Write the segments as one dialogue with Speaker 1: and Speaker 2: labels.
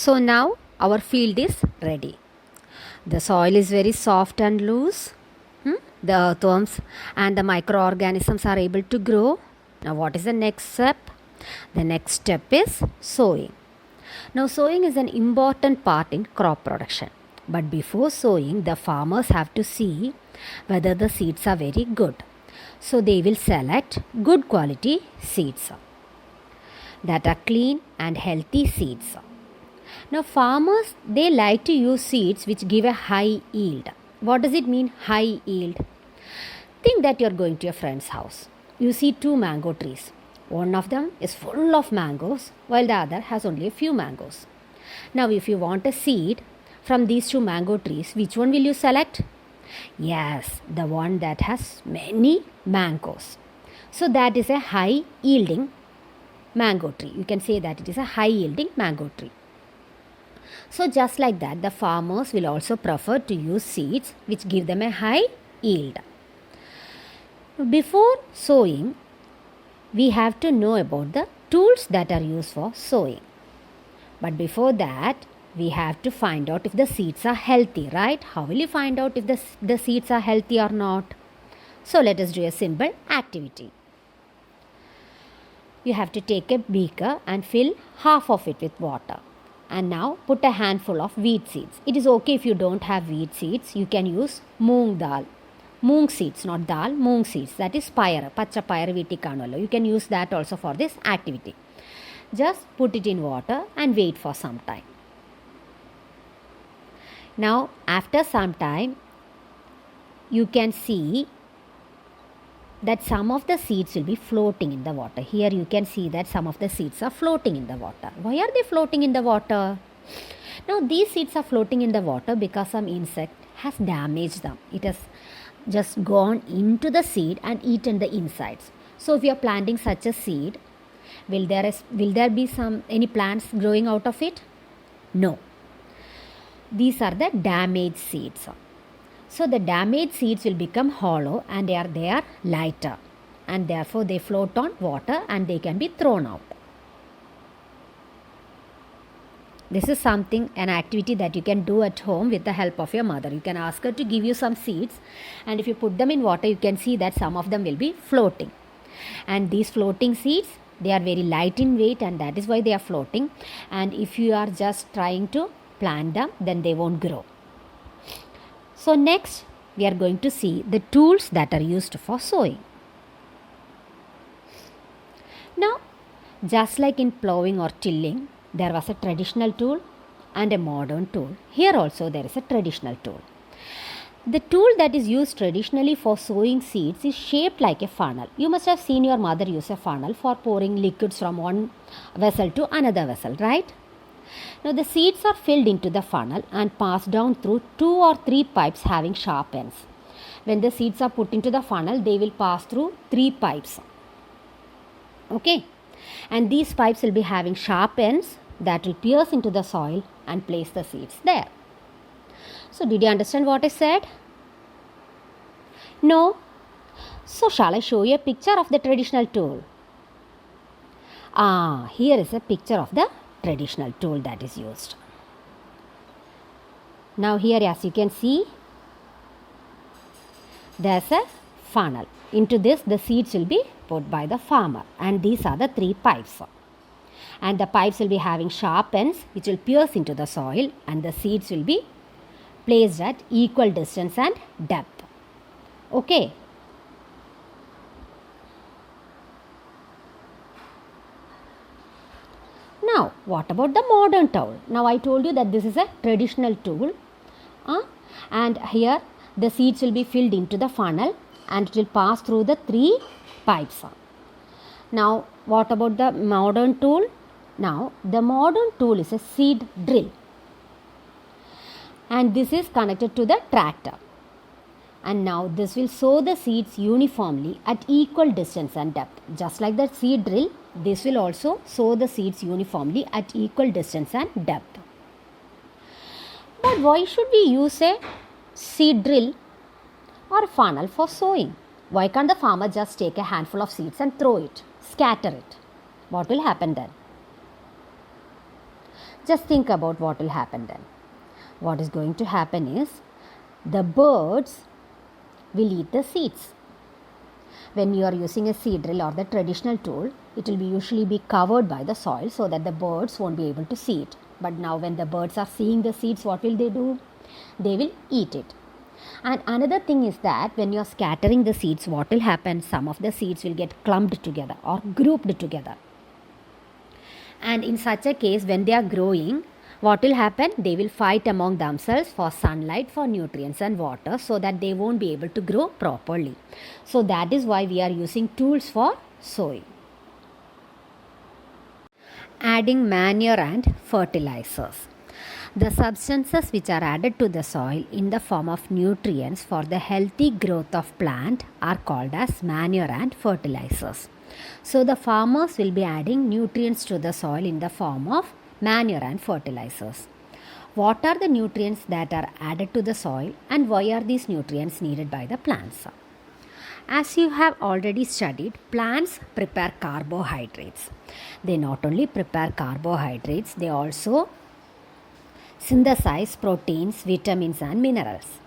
Speaker 1: So now our field is ready. The soil is very soft and loose. The earthworms and the microorganisms are able to grow. Now what is the next step? The next step is sowing. Now sowing is an important part in crop production. But before sowing, the farmers have to see whether the seeds are very good. So they will select good quality seeds that are clean and healthy seeds. Now farmers, they like to use seeds which give a high yield. What does it mean, high yield? Think that you are going to your friend's house. You see two mango trees. One of them is full of mangoes while the other has only a few mangoes. Now if you want a seed from these two mango trees, which one will you select? Yes, the one that has many mangoes. So that is a high yielding mango tree. You can say that it is a high yielding mango tree. So just like that, the farmers will also prefer to use seeds which give them a high yield. Before sowing, we have to know about the tools that are used for sowing. But before that, we have to find out if the seeds are healthy, right? How will you find out if the seeds are healthy or not? So let us do a simple activity. You have to take a beaker and fill half of it with water. And now put a handful of wheat seeds. It is okay if you don't have wheat seeds. You can use moong dal. Moong seeds, not dal, moong seeds. That is payar, pacha payar veeti kanalo. You can use that also for this activity. Just put it in water and wait for some time. Now after some time, you can see that some of the seeds will be floating in the water. Here you can see that some of the seeds are floating in the water. Why are they floating in the water? Now these seeds are floating in the water because some insect has damaged them. It has just gone into the seed and eaten the insides. So if you are planting such a seed, will there be any plants growing out of it? No. These are the damaged seeds. So the damaged seeds will become hollow and they are lighter, and therefore they float on water and they can be thrown out. This is an activity that you can do at home with the help of your mother. You can ask her to give you some seeds, and if you put them in water, you can see that some of them will be floating. And these floating seeds, they are very light in weight, and that is why they are floating. And if you are just trying to plant them, then they won't grow. So next, we are going to see the tools that are used for sowing. Now, just like in plowing or tilling, there was a traditional tool and a modern tool. Here also there is a traditional tool. The tool that is used traditionally for sowing seeds is shaped like a funnel. You must have seen your mother use a funnel for pouring liquids from one vessel to another vessel, right? Now the seeds are filled into the funnel and passed down through 2 or 3 pipes having sharp ends. When the seeds are put into the funnel, they will pass through 3 pipes. Okay? And these pipes will be having sharp ends that will pierce into the soil and place the seeds there. So did you understand what I said? No? So shall I show you a picture of the traditional tool? Here is a picture of the traditional tool that is used. Now here, as you can see, there's a funnel. Into this the seeds will be put by the farmer, and these are the 3 pipes. And the pipes will be having sharp ends which will pierce into the soil, and the seeds will be placed at equal distance and depth. Okay. Now, what about the modern tool? Now, I told you that this is a traditional tool. And here the seeds will be filled into the funnel and it will pass through the 3 pipes. Now, what about the modern tool? Now, the modern tool is a seed drill. And this is connected to the tractor. And now this will sow the seeds uniformly at equal distance and depth. Just like the seed drill, this will also sow the seeds uniformly at equal distance and depth. But why should we use a seed drill or a funnel for sowing? Why can't the farmer just take a handful of seeds and throw it, scatter it? What will happen then? Just think about what will happen then. What is going to happen is the birds will eat the seeds. When you are using a seed drill or the traditional tool, it will usually be covered by the soil so that the birds won't be able to see it. But now when the birds are seeing the seeds, what will they do? They will eat it. And another thing is that when you are scattering the seeds, what will happen? Some of the seeds will get clumped together or grouped together. And in such a case, when they are growing, what will happen? They will fight among themselves for sunlight, for nutrients and water, so that they won't be able to grow properly. So that is why we are using tools for sowing. Adding manure and fertilizers. The substances which are added to the soil in the form of nutrients for the healthy growth of plant are called as manure and fertilizers. So the farmers will be adding nutrients to the soil in the form of manure and fertilizers. What are the nutrients that are added to the soil and why are these nutrients needed by the plants? As you have already studied, plants prepare carbohydrates. They not only prepare carbohydrates, they also synthesize proteins, vitamins and minerals.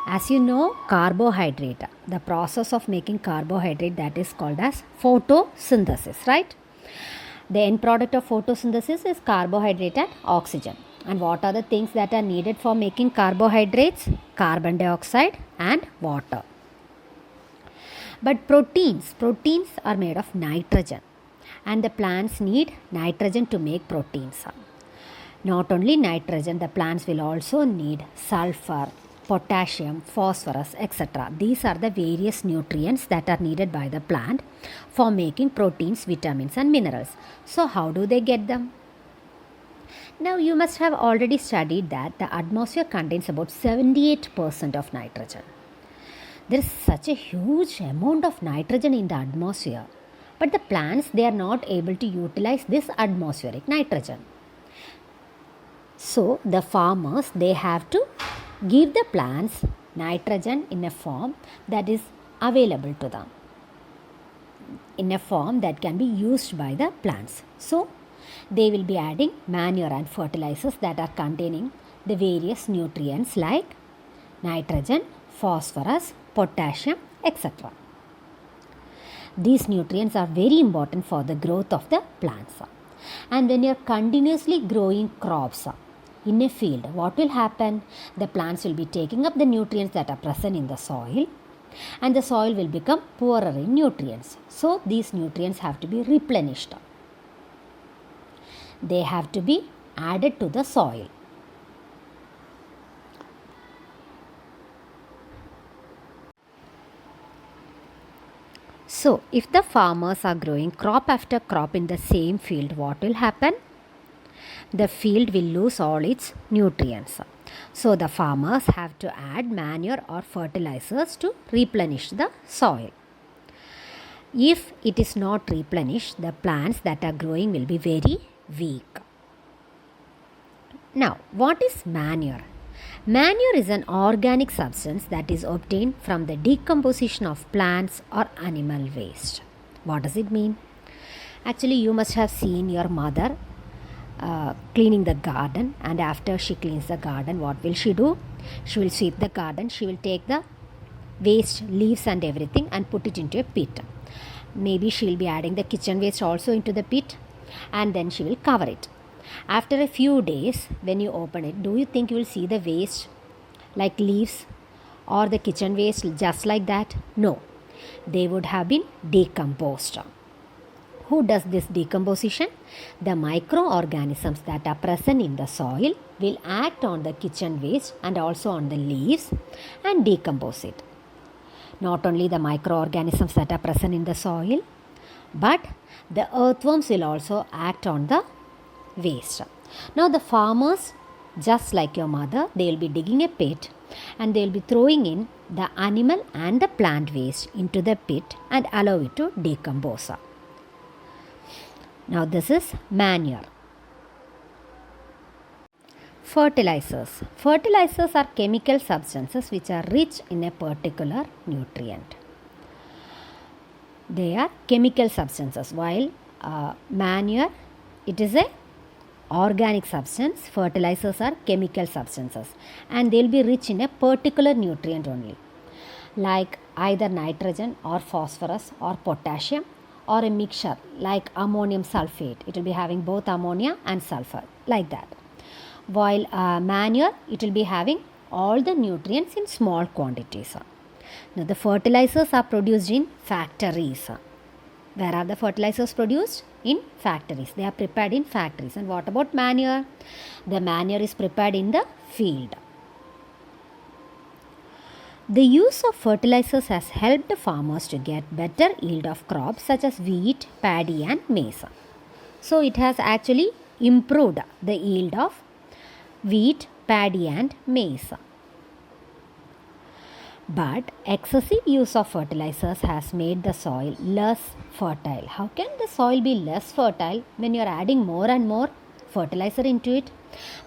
Speaker 1: As you know, carbohydrate, the process of making carbohydrate, that is called as photosynthesis, right? The end product of photosynthesis is carbohydrate and oxygen. And what are the things that are needed for making carbohydrates? Carbon dioxide and water. But proteins are made of nitrogen, and the plants need nitrogen to make proteins. Not only nitrogen, the plants will also need sulfur, potassium, phosphorus, etc. These are the various nutrients that are needed by the plant for making proteins, vitamins and minerals. So how do they get them? Now you must have already studied that the atmosphere contains about 78% of nitrogen. There is such a huge amount of nitrogen in the atmosphere, but the plants, they are not able to utilize this atmospheric nitrogen. So the farmers, they have to give the plants nitrogen in a form that is available to them, in a form that can be used by the plants. So they will be adding manure and fertilizers that are containing the various nutrients like nitrogen, phosphorus, potassium, etc. These nutrients are very important for the growth of the plants. And when you are continuously growing crops in a field, what will happen? The plants will be taking up the nutrients that are present in the soil, and the soil will become poorer in nutrients. So these nutrients have to be replenished. They have to be added to the soil. So if the farmers are growing crop after crop in the same field, what will happen? The field will lose all its nutrients. So the farmers have to add manure or fertilizers to replenish the soil. If it is not replenished, the plants that are growing will be very weak. Now, what is manure? Manure is an organic substance that is obtained from the decomposition of plants or animal waste. What does it mean? Actually, you must have seen your mother cleaning the garden, and after she cleans the garden, what will she do? She will sweep the garden. She will take the waste, leaves and everything and put it into a pit. Maybe she will be adding the kitchen waste also into the pit, and then she will cover it. After a few days, when you open it, do you think you will see the waste like leaves or the kitchen waste just like that? No, they would have been decomposed. Who does this decomposition? The microorganisms that are present in the soil will act on the kitchen waste and also on the leaves and decompose it. Not only the microorganisms that are present in the soil, but the earthworms will also act on the waste. Now the farmers, just like your mother, they will be digging a pit and they will be throwing in the animal and the plant waste into the pit and allow it to decompose. Now this is manure. Fertilizers. Fertilizers are chemical substances which are rich in a particular nutrient. They are chemical substances, while manure, it is a organic substance, fertilizers are chemical substances, and they'll be rich in a particular nutrient only, like either nitrogen or phosphorus or potassium, or a mixture like ammonium sulfate. It will be having both ammonia and sulfur, like that. While manure, it will be having all the nutrients in small quantities. Now the fertilizers are produced in factories. Where are the fertilizers produced? In factories. They are prepared in factories. And what about manure? The manure is prepared in the field. The use of fertilizers has helped farmers to get better yield of crops such as wheat, paddy and maize. So it has actually improved the yield of wheat, paddy and maize. But excessive use of fertilizers has made the soil less fertile. How can the soil be less fertile when you are adding more and more fertilizer into it?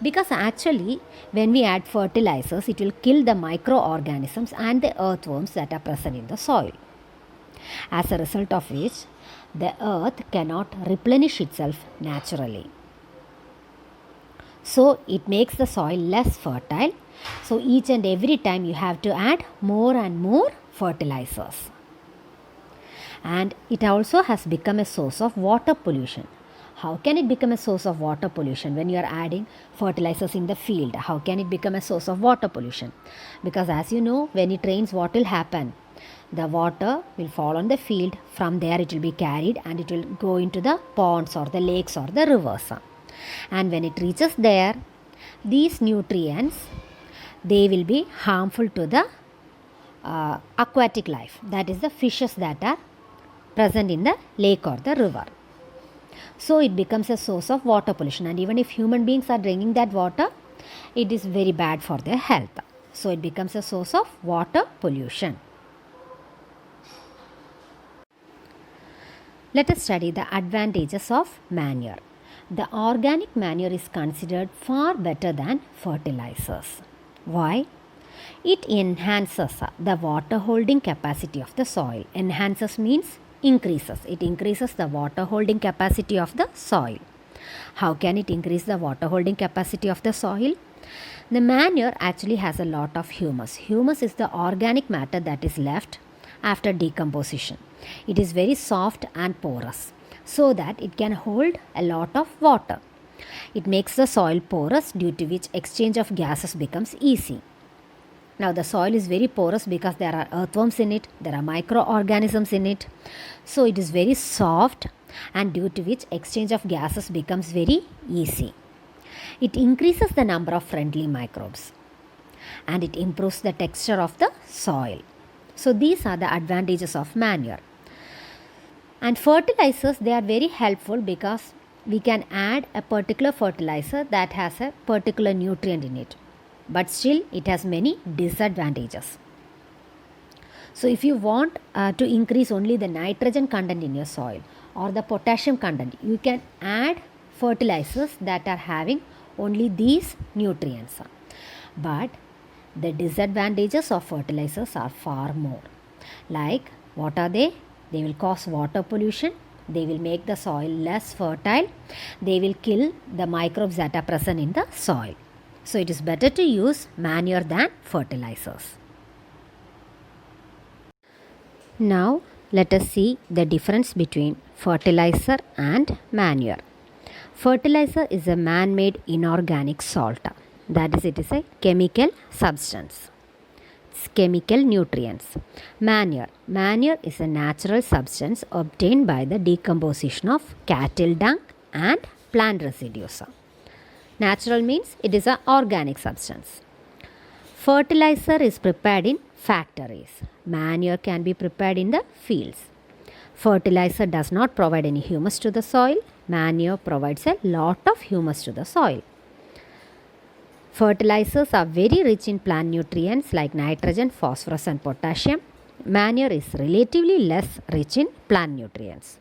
Speaker 1: Because actually when we add fertilizers, it will kill the microorganisms and the earthworms that are present in the soil. As a result of which, the earth cannot replenish itself naturally. So it makes the soil less fertile. So each and every time you have to add more and more fertilizers. And it also has become a source of water pollution. How can it become a source of water pollution when you are adding fertilizers in the field? How can it become a source of water pollution? Because as you know, when it rains, what will happen? The water will fall on the field. From there it will be carried and it will go into the ponds or the lakes or the rivers. And when it reaches there, these nutrients, they will be harmful to the aquatic life. That is the fishes that are present in the lake or the river. So it becomes a source of water pollution, and even if human beings are drinking that water, it is very bad for their health. So it becomes a source of water pollution. Let us study the advantages of manure. The organic manure is considered far better than fertilizers. Why? It enhances the water holding capacity of the soil. Enhances means increases. It increases the water holding capacity of the soil. How can it increase the water holding capacity of the soil? The manure actually has a lot of humus. Humus is the organic matter that is left after decomposition. It is very soft and porous, so that it can hold a lot of water. It makes the soil porous, due to which exchange of gases becomes easy. Now the soil is very porous because there are earthworms in it, there are microorganisms in it. So it is very soft, and due to which exchange of gases becomes very easy. It increases the number of friendly microbes, and it improves the texture of the soil. So these are the advantages of manure. And fertilizers, they are very helpful because we can add a particular fertilizer that has a particular nutrient in it. But still it has many disadvantages. So if you want to increase only the nitrogen content in your soil or the potassium content, you can add fertilizers that are having only these nutrients. But the disadvantages of fertilizers are far more. Like, what are they? They will cause water pollution. They will make the soil less fertile. They will kill the microbes that are present in the soil. So it is better to use manure than fertilizers. Now let us see the difference between fertilizer and manure. Fertilizer is a man-made inorganic salt. That is, it is a chemical substance. It's chemical nutrients. Manure is a natural substance obtained by the decomposition of cattle dung and plant residues. Natural means it is an organic substance. Fertilizer is prepared in factories. Manure can be prepared in the fields. Fertilizer does not provide any humus to the soil. Manure provides a lot of humus to the soil. Fertilizers are very rich in plant nutrients like nitrogen, phosphorus and potassium. Manure is relatively less rich in plant nutrients.